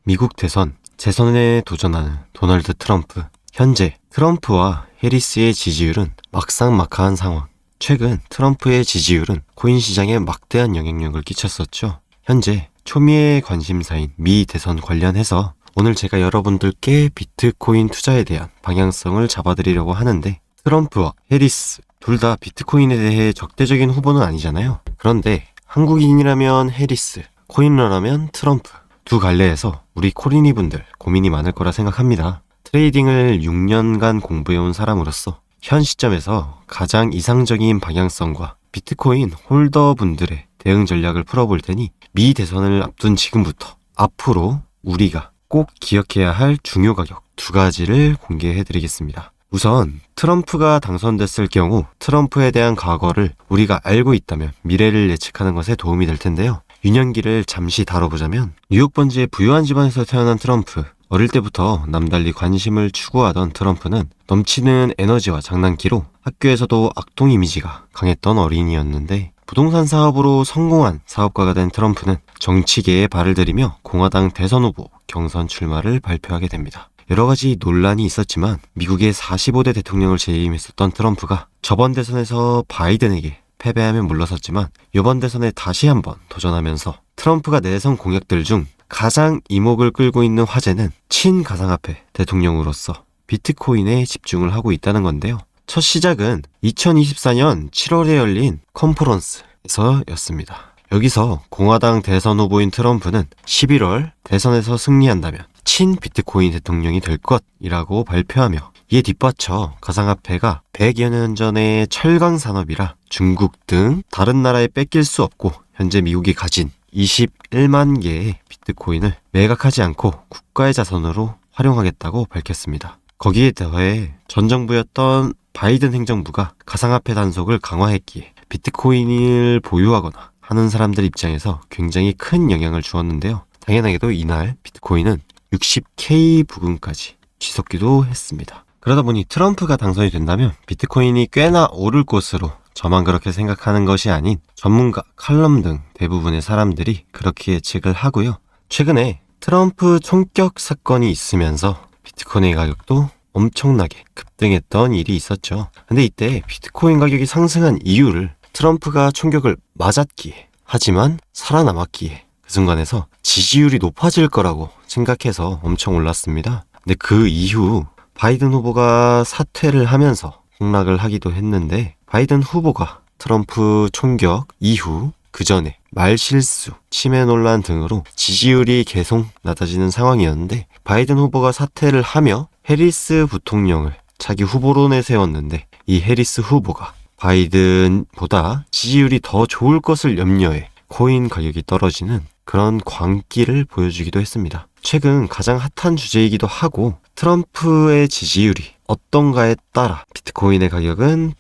미국 대선, 재선에 도전하는 도널드 트럼프. 현재 트럼프와 해리스의 지지율은 막상막하한 상황. 최근 트럼프의 지지율은 코인 시장에 막대한 영향력을 끼쳤었죠. 현재 초미의 관심사인 미 대선 관련해서 오늘 제가 여러분들께 비트코인 투자에 대한 방향성을 잡아드리려고 하는데, 트럼프와 해리스 둘 다 비트코인에 대해 적대적인 후보는 아니잖아요. 그런데 한국인이라면 해리스, 코인러라면 트럼프, 두 갈래에서 우리 코리니 분들 고민이 많을 거라 생각합니다. 트레이딩을 6년간 공부해온 사람으로서 현 시점에서 가장 이상적인 방향성과 비트코인 홀더 분들의 대응 전략을 풀어볼 테니, 미 대선을 앞둔 지금부터 앞으로 우리가 꼭 기억해야 할 중요 가격 두 가지를 공개해드리겠습니다. 우선 트럼프가 당선됐을 경우 트럼프에 대한 과거를 우리가 알고 있다면 미래를 예측하는 것에 도움이 될 텐데요. 유년기를 잠시 다뤄보자면, 뉴욕 번지의 부유한 집안에서 태어난 트럼프. 어릴 때부터 남달리 관심을 추구하던 트럼프는 넘치는 에너지와 장난기로 학교에서도 악동 이미지가 강했던 어린이였는데, 부동산 사업으로 성공한 사업가가 된 트럼프는 정치계에 발을 들이며 공화당 대선 후보 경선 출마를 발표하게 됩니다. 여러 가지 논란이 있었지만 미국의 45대 대통령을 재임했었던 트럼프가 저번 대선에서 바이든에게 패배하며 물러섰지만, 이번 대선에 다시 한번 도전하면서 트럼프가 내선 공약들 중 가장 이목을 끌고 있는 화제는 친가상화폐 대통령으로서 비트코인에 집중을 하고 있다는 건데요. 첫 시작은 2024년 7월에 열린 컨퍼런스에서였습니다. 여기서 공화당 대선 후보인 트럼프는 11월 대선에서 승리한다면 친 비트코인 대통령이 될 것이라고 발표하며, 이에 뒷받쳐 가상화폐가 100여 년 전의 철강 산업이라 중국 등 다른 나라에 뺏길 수 없고, 현재 미국이 가진 21만 개의 비트코인을 매각하지 않고 국가의 자산으로 활용하겠다고 밝혔습니다. 거기에 더해 전 정부였던 바이든 행정부가 가상화폐 단속을 강화했기에 비트코인을 보유하거나 하는 사람들 입장에서 굉장히 큰 영향을 주었는데요. 당연하게도 이날 비트코인은 60K 부근까지 치솟기도 했습니다. 그러다 보니 트럼프가 당선이 된다면 비트코인이 꽤나 오를 것으로 저만 그렇게 생각하는 것이 아닌 전문가, 칼럼 등 대부분의 사람들이 그렇게 예측을 하고요. 최근에 트럼프 총격 사건이 있으면서 비트코인의 가격도 엄청나게 급등했던 일이 있었죠. 근데 이때 비트코인 가격이 상승한 이유를 트럼프가 총격을 맞았기에, 하지만 살아남았기에, 그 순간에서 지지율이 높아질 거라고 생각해서 엄청 올랐습니다. 근데 그 이후 바이든 후보가 사퇴를 하면서 폭락을 하기도 했는데, 바이든 후보가 트럼프 총격 이후 그 전에 말실수, 치매 논란 등으로 지지율이 계속 낮아지는 상황이었는데, 바이든 후보가 사퇴를 하며 해리스 부통령을 자기 후보로 내세웠는데, 이 해리스 후보가 바이든보다 지지율이 더 좋을 것을 염려해 코인 가격이 떨어지는 그런 광기를 보여주기도 했습니다. 최근 가장 핫한 주제이기도 하고, 트럼프의 지지율이 어떤가에 따라 비트코인의 가격은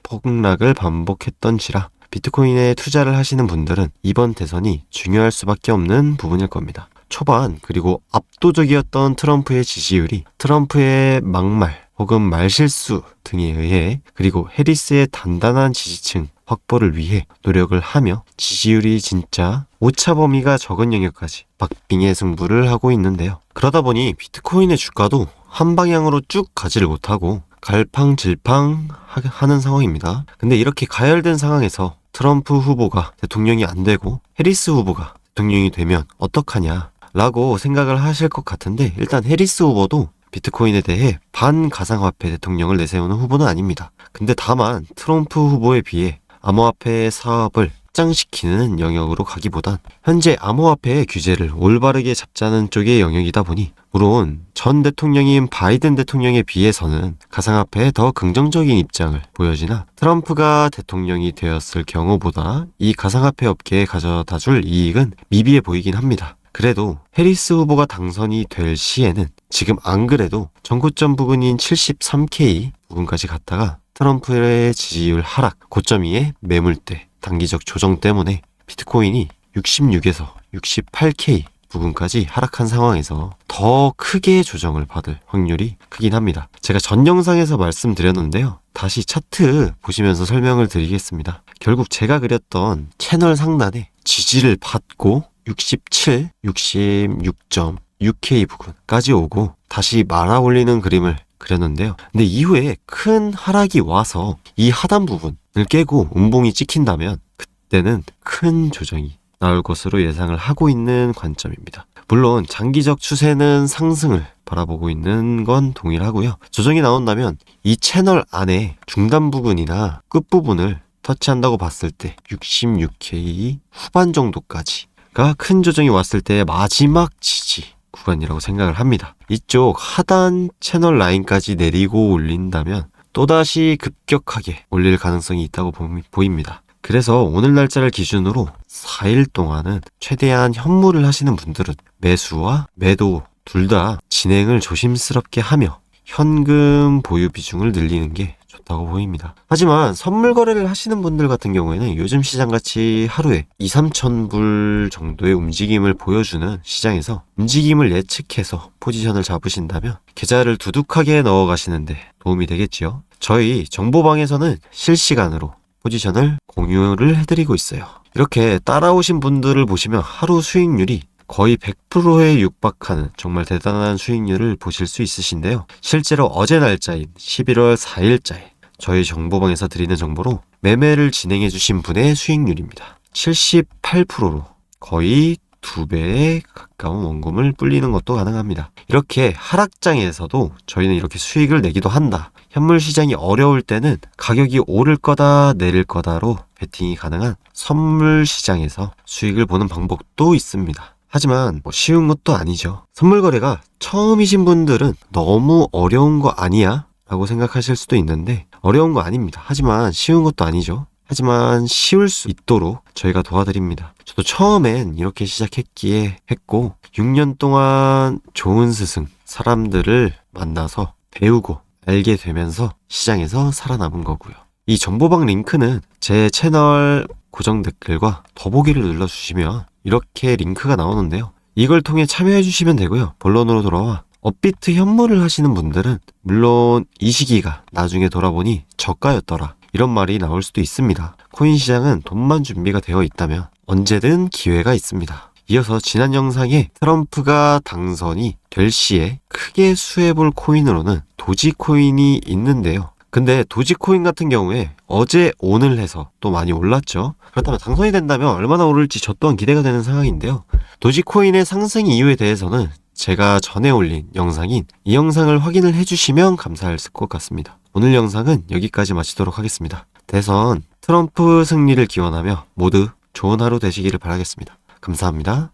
폭락을 반복했던지라 비트코인에 투자를 하시는 분들은 이번 대선이 중요할 수밖에 없는 부분일 겁니다. 초반 그리고 압도적이었던 트럼프의 지지율이 트럼프의 막말 혹은 말실수 등에 의해, 그리고 해리스의 단단한 지지층 확보를 위해 노력을 하며 지지율이 진짜 오차 범위가 적은 영역까지 박빙의 승부를 하고 있는데요. 그러다 보니 비트코인의 주가도 한 방향으로 쭉 가지를 못하고 갈팡질팡 하는 상황입니다. 근데 이렇게 가열된 상황에서 트럼프 후보가 대통령이 안 되고 해리스 후보가 대통령이 되면 어떡하냐 라고 생각을 하실 것 같은데, 일단 해리스 후보도 비트코인에 대해 반가상화폐 대통령을 내세우는 후보는 아닙니다. 근데 다만 트럼프 후보에 비해 암호화폐 사업을 확장시키는 영역으로 가기보단 현재 암호화폐의 규제를 올바르게 잡자는 쪽의 영역이다 보니, 물론 전 대통령인 바이든 대통령에 비해서는 가상화폐에 더 긍정적인 입장을 보여지나, 트럼프가 대통령이 되었을 경우보다 이 가상화폐 업계에 가져다줄 이익은 미비해 보이긴 합니다. 그래도 해리스 후보가 당선이 될 시에는 지금 안 그래도 전고점 부근인 73K 부근까지 갔다가 트럼프의 지지율 하락, 고점 위에 매물대, 단기적 조정 때문에 비트코인이 66에서 68K 부근까지 하락한 상황에서 더 크게 조정을 받을 확률이 크긴 합니다. 제가 전 영상에서 말씀드렸는데요. 다시 차트 보시면서 설명을 드리겠습니다. 결국 제가 그렸던 채널 상단에 지지를 받고 67, 66점 UK 부근까지 오고 다시 말아 올리는 그림을 그렸는데요. 근데 이후에 큰 하락이 와서 이 하단 부분을 깨고 음봉이 찍힌다면 그때는 큰 조정이 나올 것으로 예상을 하고 있는 관점입니다. 물론 장기적 추세는 상승을 바라보고 있는 건 동일하고요. 조정이 나온다면 이 채널 안에 중단 부분이나 끝 부분을 터치한다고 봤을 때 66K 후반 정도까지가 큰 조정이 왔을 때의 마지막 지지 구간이라고 생각을 합니다. 이쪽 하단 채널 라인까지 내리고 올린다면 또다시 급격하게 올릴 가능성이 있다고 보입니다. 그래서 오늘 날짜를 기준으로 4일 동안은 최대한 현물을 하시는 분들은 매수와 매도 둘 다 진행을 조심스럽게 하며 현금 보유 비중을 늘리는 게 좋다고 보입니다. 하지만 선물 거래를 하시는 분들 같은 경우에는 요즘 시장같이 하루에 2-3천 불 정도의 움직임을 보여주는 시장에서 움직임을 예측해서 포지션을 잡으신다면 계좌를 두둑하게 넣어 가시는데 도움이 되겠지요. 저희 정보방에서는 실시간으로 포지션을 공유를 해드리고 있어요. 이렇게 따라오신 분들을 보시면 하루 수익률이 거의 100%에 육박하는 정말 대단한 수익률을 보실 수 있으신데요. 실제로 어제 날짜인 11월 4일자에 저희 정보방에서 드리는 정보로 매매를 진행해 주신 분의 수익률입니다. 78%로 거의 2배에 가까운 원금을 불리는 것도 가능합니다. 이렇게 하락장에서도 저희는 이렇게 수익을 내기도 한다. 현물 시장이 어려울 때는 가격이 오를 거다 내릴 거다로 베팅이 가능한 선물 시장에서 수익을 보는 방법도 있습니다. 하지만 쉬운 것도 아니죠. 선물 거래가 처음이신 분들은 너무 어려운 거 아니야? 라고 생각하실 수도 있는데 어려운 거 아닙니다. 하지만 쉬운 것도 아니죠. 하지만 쉬울 수 있도록 저희가 도와드립니다. 저도 처음엔 이렇게 시작했기에 했고 6년 동안 좋은 스승, 사람들을 만나서 배우고 알게 되면서 시장에서 살아남은 거고요. 이 정보방 링크는 제 채널 고정 댓글과 더보기를 눌러주시면 이렇게 링크가 나오는데요. 이걸 통해 참여해 주시면 되고요. 본론으로 돌아와 업비트 현물을 하시는 분들은 물론 이 시기가 나중에 돌아보니 저가였더라 이런 말이 나올 수도 있습니다. 코인 시장은 돈만 준비가 되어 있다면 언제든 기회가 있습니다. 이어서 지난 영상에 트럼프가 당선이 될 시에 크게 수혜볼 코인으로는 도지코인이 있는데요. 근데 도지코인 같은 경우에 어제 오늘 해서 또 많이 올랐죠. 그렇다면 당선이 된다면 얼마나 오를지 저 또한 기대가 되는 상황인데요. 도지코인의 상승 이유에 대해서는 제가 전에 올린 영상인 이 영상을 확인을 해주시면 감사할 것 같습니다. 오늘 영상은 여기까지 마치도록 하겠습니다. 대선 트럼프 승리를 기원하며 모두 좋은 하루 되시기를 바라겠습니다. 감사합니다.